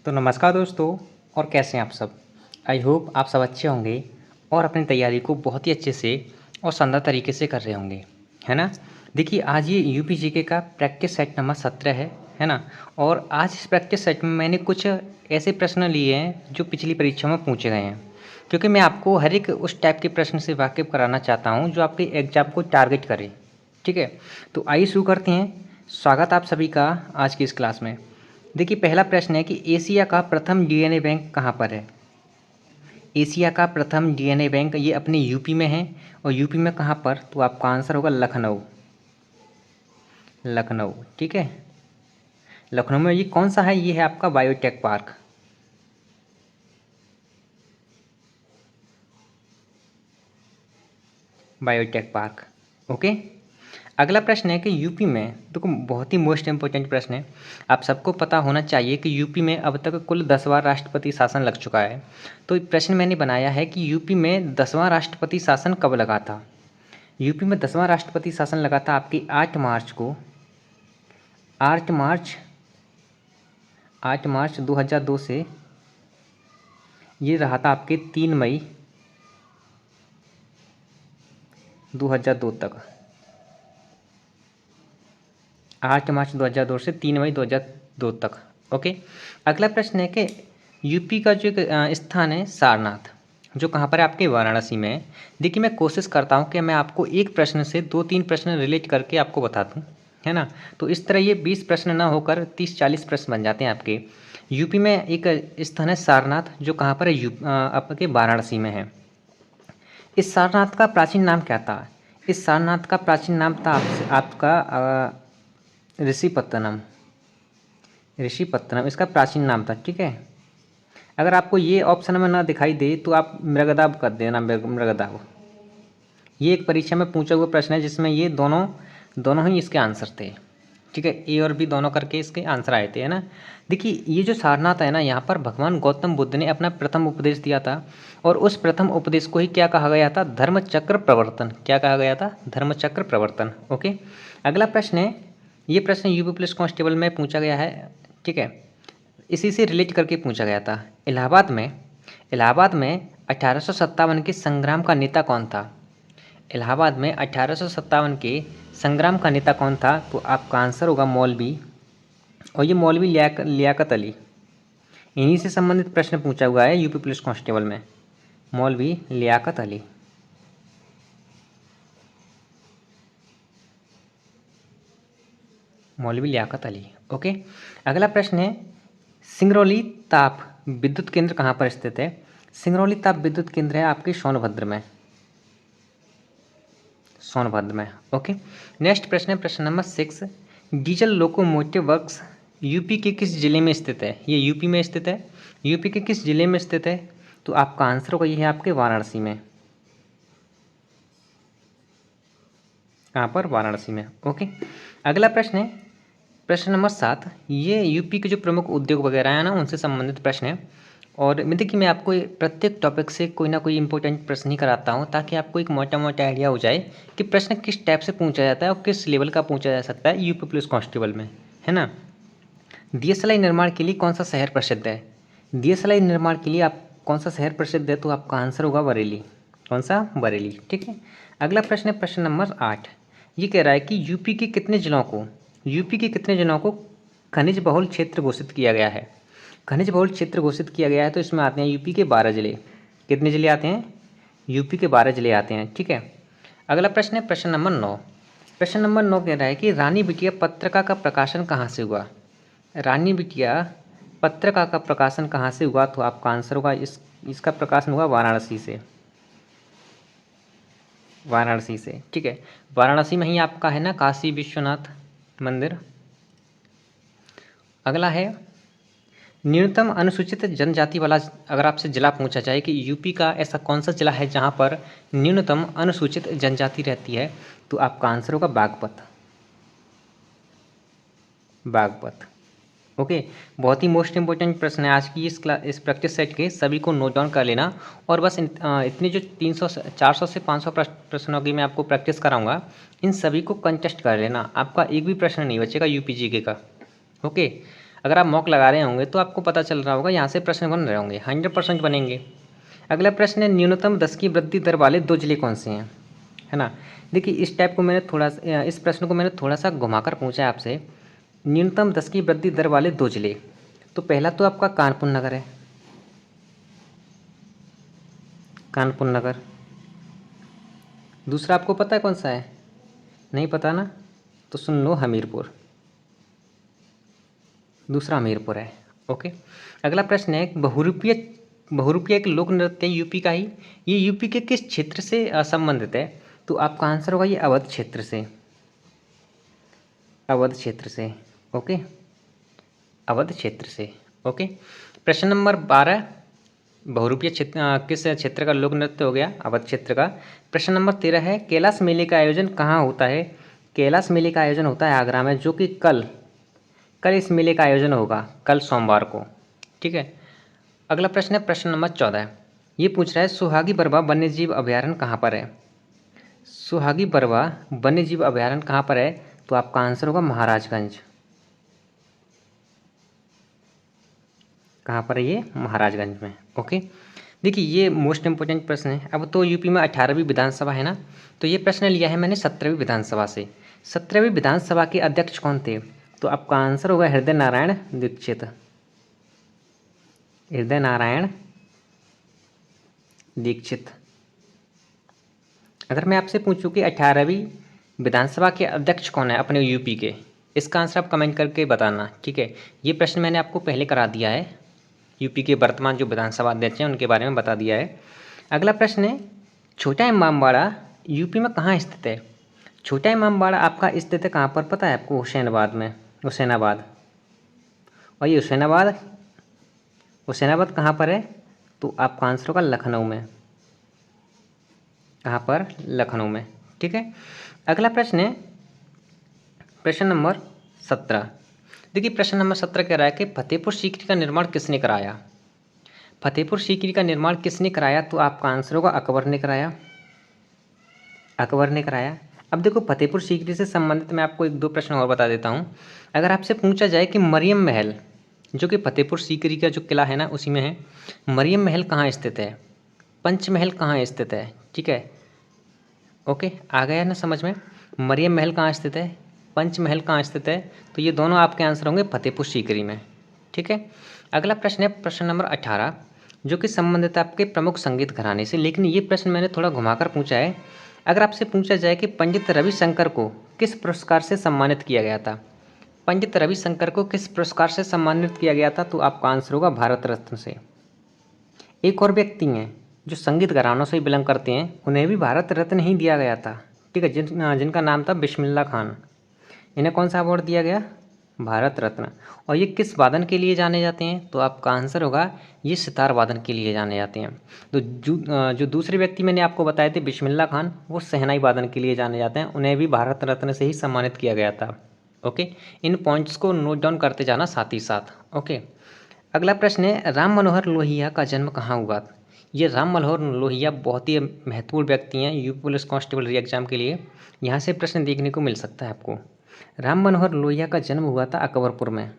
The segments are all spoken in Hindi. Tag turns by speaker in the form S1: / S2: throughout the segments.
S1: तो नमस्कार दोस्तों। और कैसे हैं आप सब। आई होप आप सब अच्छे होंगे और अपनी तैयारी को बहुत ही अच्छे से और शानदार तरीके से कर रहे होंगे, है ना। देखिए आज ये यूपी जीके का प्रैक्टिस सेट नंबर 17 है ना। और आज इस प्रैक्टिस सेट में मैंने कुछ ऐसे प्रश्न लिए हैं जो पिछली परीक्षा में पूछे गए हैं, क्योंकि मैं आपको हर एक उस टाइप के प्रश्न से वाकिफ़ कराना चाहता हूँ जो आपके एग्जाम को टारगेट करे। ठीक है, तो आइए शुरू करते हैं। स्वागत आप सभी का आज की इस क्लास में। देखिए पहला प्रश्न है कि एशिया का प्रथम डीएनए बैंक कहाँ पर है। एशिया का प्रथम डीएनए बैंक ये अपने यूपी में है। और यूपी में कहाँ पर, तो आपका आंसर होगा लखनऊ। लखनऊ, ठीक है। लखनऊ में ये कौन सा है, ये है आपका biotech park. Biotech park, okay. अगला प्रश्न है कि यूपी में, देखो बहुत ही मोस्ट इंपॉर्टेंट प्रश्न है, आप सबको पता होना चाहिए कि यूपी में अब तक कुल 10वां राष्ट्रपति शासन लग चुका है। तो प्रश्न मैंने बनाया है कि यूपी में 10वां राष्ट्रपति शासन कब लगा था। यूपी में 10वां राष्ट्रपति शासन लगा था आपकी 8 मार्च को। 8 मार्च 2002 से ये रहा था आपके 3 मई 2002 तक। 8 मार्च 2002 से 3 मई 2002 तक, ओके। अगला प्रश्न है कि यूपी का जो एक स्थान है सारनाथ, जो कहाँ पर है, आपके वाराणसी में है। देखिए मैं कोशिश करता हूँ कि मैं आपको एक प्रश्न से 2-3 प्रश्न रिलेट करके आपको बता दूँ, है ना। तो इस तरह ये 20 प्रश्न ना होकर 30-40 प्रश्न बन जाते हैं आपके। यूपी में एक स्थान है सारनाथ, जो कहाँ पर है, आपके वाराणसी में है। इस सारनाथ का प्राचीन नाम क्या था। इस सारनाथ का प्राचीन नाम था आपका ऋषिपत्तनम। ऋषिपत्तनम इसका प्राचीन नाम था, ठीक है। अगर आपको ये ऑप्शन में ना दिखाई दे तो आप मृगदाब कर देना, मृगदाब। ये एक परीक्षा में पूछा हुआ प्रश्न है जिसमें ये दोनों ही इसके आंसर थे, ठीक है। ए और बी दोनों करके इसके आंसर आए थे, है ना। देखिए ये जो सारनाथ है ना, यहाँ पर भगवान गौतम बुद्ध ने अपना प्रथम उपदेश दिया था। और उस प्रथम उपदेश को ही क्या कहा गया था, धर्मचक्र प्रवर्तन। क्या कहा गया था, धर्मचक्र प्रवर्तन, ओके। अगला प्रश्न है, ये प्रश्न यूपी पुलिस कांस्टेबल में पूछा गया है, ठीक है। इसी से रिलेट करके पूछा गया था। इलाहाबाद में 1857 के संग्राम का नेता कौन था। इलाहाबाद में 1857 के संग्राम का नेता कौन था, तो आपका आंसर होगा मौलवी। और ये मौलवी लियाकत अली। इन्हीं से संबंधित प्रश्न पूछा हुआ है यूपी पुलिस कांस्टेबल में, मौलवी लियाकत अली। मौलवी लियाकत अली, ओके। अगला प्रश्न है, सिंगरौली ताप विद्युत केंद्र कहाँ पर स्थित है। सिंगरौली ताप विद्युत केंद्र है आपके सोनभद्र में। ओके। नेक्स्ट प्रश्न है प्रश्न number 6, diesel locomotive works UP के किस जिले में स्थित है। ये यूपी में स्थित है। यूपी के किस जिले में स्थित है, तो आपका आंसर होगा ये है आपके वाराणसी में। कहाँ पर, वाराणसी में, ओके। अगला प्रश्न है प्रश्न नंबर 7, ये यूपी के जो प्रमुख उद्योग वगैरह हैं ना, उनसे संबंधित प्रश्न है। और देखिए मैं आपको प्रत्येक टॉपिक से कोई ना कोई इंपॉर्टेंट प्रश्न ही कराता हूँ, ताकि आपको एक मोटा मोटा आइडिया हो जाए कि प्रश्न किस टाइप से पूछा जाता है और किस लेवल का पूछा जा सकता है यूपी पुलिस कांस्टेबल में, है ना। डीएसएलआई निर्माण के लिए कौन सा शहर प्रसिद्ध है। डीएसएलआई निर्माण के लिए आप कौन सा शहर प्रसिद्ध है, तो आपका आंसर होगा बरेली। कौन सा, बरेली, ठीक है। अगला प्रश्न है प्रश्न नंबर 8, ये कह रहा है कि यूपी के कितने जिलों को खनिज बहुल क्षेत्र घोषित किया गया है। खनिज बहुल क्षेत्र घोषित किया गया है, तो इसमें आते हैं यूपी के 12 जिले। कितने जिले आते हैं, यूपी के 12 जिले आते हैं, ठीक है। अगला प्रश्न है प्रश्न नंबर 9। प्रश्न नंबर 9 कह रहा है कि रानी बिटिया पत्रिका का प्रकाशन कहाँ से हुआ। रानी बिटिया पत्रिका का प्रकाशन कहाँ से हुआ, तो आपका आंसर होगा इसका प्रकाशन हुआ वाराणसी से। ठीक है। वाराणसी में ही आपका है ना काशी विश्वनाथ मंदिर। अगला है, न्यूनतम अनुसूचित जनजाति वाला अगर आपसे जिला पूछा जाए कि यूपी का ऐसा कौन सा जिला है जहाँ पर न्यूनतम अनुसूचित जनजाति रहती है, तो आपका आंसर होगा बागपत, ओके। बहुत ही मोस्ट इंपॉर्टेंट प्रश्न है आज की इस प्रैक्टिस सेट के, सभी को नोट डाउन कर लेना। और बस इतने जो 400 से 500 प्रश्नों की मैं आपको प्रैक्टिस कराऊंगा, इन सभी को कंटेस्ट कर लेना। आपका एक भी प्रश्न नहीं बचेगा यूपी जीके का, ओके। अगर आप मॉक लगा रहे होंगे तो आपको पता चल रहा होगा यहाँ से प्रश्न बन रहे होंगे, 100% बनेंगे। अगला प्रश्न है न्यूनतम 10 की वृद्धि दर वाले दो जिले कौन से हैं, है ना। देखिए इस टाइप को मैंने थोड़ा इस प्रश्न को मैंने थोड़ा सा घुमाकर पूछा है आपसे। न्यूनतम 10 की वृद्धि दर वाले दो जिले, तो पहला तो आपका कानपुर नगर है, कानपुर नगर। दूसरा आपको पता है कौन सा है, नहीं पता ना, तो सुन लो, हमीरपुर। दूसरा हमीरपुर है। ओके। अगला प्रश्न है बहुरूपिया एक लोक नृत्य यूपी का ही, ये यूपी के किस क्षेत्र से संबंधित है, तो आपका आंसर होगा ये अवध क्षेत्र से, अवध क्षेत्र से। ओके, अवध क्षेत्र से। ओके। प्रश्न नंबर 12, बहुरूपिया क्षेत्र किस क्षेत्र का लोक नृत्य हो गया, अवध क्षेत्र का। प्रश्न नंबर 13 है कैलाश मेले का आयोजन कहाँ होता है, कैलाश मेले का आयोजन होता है आगरा में, जो कि कल इस मेले का आयोजन होगा, कल सोमवार को। ठीक है। अगला प्रश्न है प्रश्न नंबर 14, ये पूछ रहा है सुहागी बरवा वन्यजीव अभयारण्य कहाँ पर है, सुहागी बरवा वन्यजीव अभयारण्य कहाँ पर है, तो आपका आंसर होगा महाराजगंज। कहाँ पर है ये, महाराजगंज में। ओके। देखिए ये मोस्ट इंपोर्टेंट प्रश्न है। अब तो यूपी में 18वीं विधानसभा है ना, तो ये प्रश्न लिया है मैंने 17वीं विधानसभा से। 17वीं विधानसभा के अध्यक्ष कौन थे, तो आपका आंसर होगा हृदय नारायण दीक्षित, हृदय नारायण दीक्षित। अगर मैं आपसे पूछूं कि 18वीं विधानसभा के अध्यक्ष कौन है अपने यूपी के, इसका आंसर आप कमेंट करके बताना। ठीक है, ये प्रश्न मैंने आपको पहले करा दिया है, यूपी के वर्तमान जो विधानसभा अध्यक्ष हैं उनके बारे में बता दिया है। अगला प्रश्न है छोटा इमामबाड़ा यूपी में कहाँ स्थित है, छोटा इमामबाड़ा आपका स्थित है कहाँ पर पता है आपको, हुसैनाबाद में, हुसैनाबाद। और ये हुसैनाबाद कहाँ पर है, तो आपका आंसर होगा लखनऊ में, कहाँ पर, लखनऊ में। ठीक है। अगला प्रश्न है प्रश्न नंबर 17। देखिए प्रश्न नंबर 17 कह रहा है कि फतेहपुर सीकरी का निर्माण किसने कराया, फतेहपुर सीकरी का निर्माण किसने कराया, तो आपका आंसर होगा अकबर ने कराया, अकबर ने कराया। अब देखो फतेहपुर सीकरी से संबंधित मैं आपको एक दो प्रश्न और बता देता हूँ। अगर आपसे पूछा जाए कि मरियम महल, जो कि फतेहपुर सीकरी का जो किला है ना उसी में है, मरियम महल कहाँ स्थित है, पंचमहल कहाँ स्थित है। ठीक है। ओके, आ गया ना समझ में, मरियम महल कहाँ स्थित है, पंचमहल कहाँ स्थित है, तो ये दोनों आपके आंसर होंगे फतेहपुर सीकरी में। ठीक है। अगला प्रश्न है प्रश्न नंबर 18, जो कि संबंधित है आपके प्रमुख संगीत घराने से, लेकिन ये प्रश्न मैंने थोड़ा घुमाकर पूछा है। अगर आपसे पूछा जाए कि पंडित रविशंकर को किस पुरस्कार से सम्मानित किया गया था, पंडित रविशंकर को किस पुरस्कार से सम्मानित किया गया था, तो आपका आंसर होगा भारत रत्न से। एक और व्यक्ति हैं जो संगीत घरानों से बिलोंग करते हैं, उन्हें भी भारत रत्न ही दिया गया था। ठीक है, जिनका नाम था बिस्मिल्लाह खान, इन्हें कौन सा अवार्ड दिया गया, भारत रत्न। और ये किस वादन के लिए जाने जाते हैं, तो आपका आंसर होगा ये सितार वादन के लिए जाने जाते हैं। तो जो दूसरे व्यक्ति मैंने आपको बताए थे बिस्मिल्लाह खान, वो शहनाई वादन के लिए जाने जाते हैं, उन्हें भी भारत रत्न से ही सम्मानित किया गया था। ओके, इन पॉइंट्स को नोट डाउन करते जाना साथ ही साथ। ओके। अगला प्रश्न है राम मनोहर लोहिया का जन्म कहाँ हुआ। ये राम मनोहर लोहिया बहुत ही महत्वपूर्ण व्यक्ति हैं यूपी पुलिस कांस्टेबल री एग्जाम के लिए, यहाँ से प्रश्न देखने को मिल सकता है आपको। राम मनोहर लोहिया का जन्म हुआ था अकबरपुर में,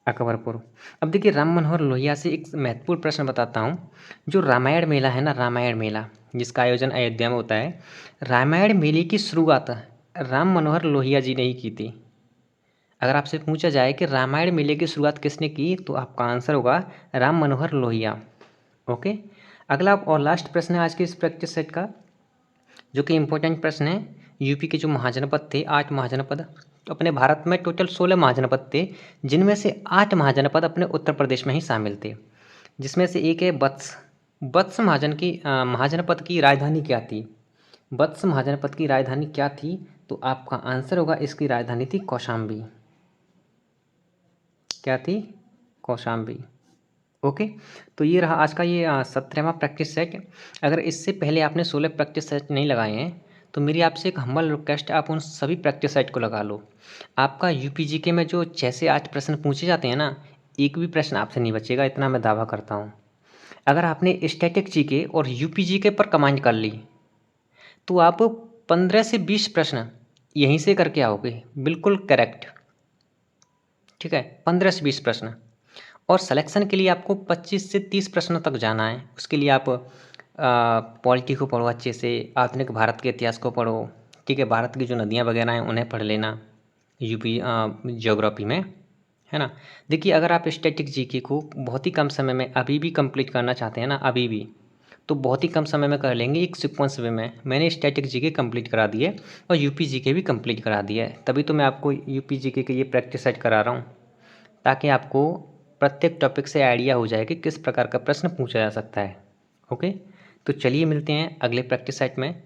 S1: अकबरपुर। अब देखिए राम मनोहर लोहिया से एक महत्वपूर्ण प्रश्न बताता हूँ। जो रामायण मेला है ना, रामायण मेला जिसका आयोजन अयोध्या में होता है, रामायण मेले की शुरुआत राम मनोहर लोहिया जी ने ही की थी। अगर आपसे पूछा जाए कि रामायण मेले की शुरुआत किसने की, तो आपका आंसर होगा राम मनोहर लोहिया। ओके। अगला और लास्ट प्रश्न है आज के इस प्रैक्टिस सेट का, जो कि इम्पोर्टेंट प्रश्न है। यूपी के जो महाजनपद थे, 8 महाजनपद, अपने भारत में टोटल 16 महाजनपद थे, जिनमें से 8 महाजनपद अपने उत्तर प्रदेश में ही शामिल थे, जिसमें से एक है वत्स। वत्स महाजनपद की राजधानी क्या थी, वत्स महाजनपद की राजधानी क्या थी, तो आपका आंसर होगा इसकी राजधानी थी कौशाम्बी। क्या थी, कौशाम्बी। ओके। तो ये रहा आज का ये 17वां प्रैक्टिस सेट। अगर इससे पहले आपने 16 प्रैक्टिस सेट नहीं लगाए हैं, तो मेरी आपसे एक हम्बल रिक्वेस्ट है, आप उन सभी प्रैक्टिस सेट को लगा लो। आपका यूपीजीके में जो 6 से 8 प्रश्न पूछे जाते हैं ना, एक भी प्रश्न आपसे नहीं बचेगा, इतना मैं दावा करता हूँ। अगर आपने स्टैटिक जीके और यूपीजीके पर कमांड कर ली, तो आप 15 से 20 प्रश्न यहीं से करके आओगे, बिल्कुल करेक्ट। ठीक है, 15 से 20 प्रश्न। और सिलेक्शन के लिए आपको 25 से 30 प्रश्नों तक जाना है। उसके लिए आप पॉलिटी को पढ़ो अच्छे से, आधुनिक भारत के इतिहास को पढ़ो। ठीक है, भारत की जो नदियाँ वगैरह हैं उन्हें पढ़ लेना, यूपी ज्योग्राफी में, है ना। देखिए, अगर आप स्टैटिक जीके को बहुत ही कम समय में अभी भी कंप्लीट करना चाहते हैं ना, अभी भी, तो बहुत ही कम समय में कर लेंगे। एक सीक्वेंस वे में मैंने स्टैटिक जीके कंप्लीट करा दिए और यूपी जीके भी कंप्लीट करा दिया है, तभी तो मैं आपको यूपी जीके के ये प्रैक्टिस सेट करा रहा हूँ, ताकि आपको प्रत्येक टॉपिक से आइडिया हो जाए कि किस प्रकार का प्रश्न पूछा जा सकता है। ओके, तो चलिए मिलते हैं अगले प्रैक्टिस सेट में।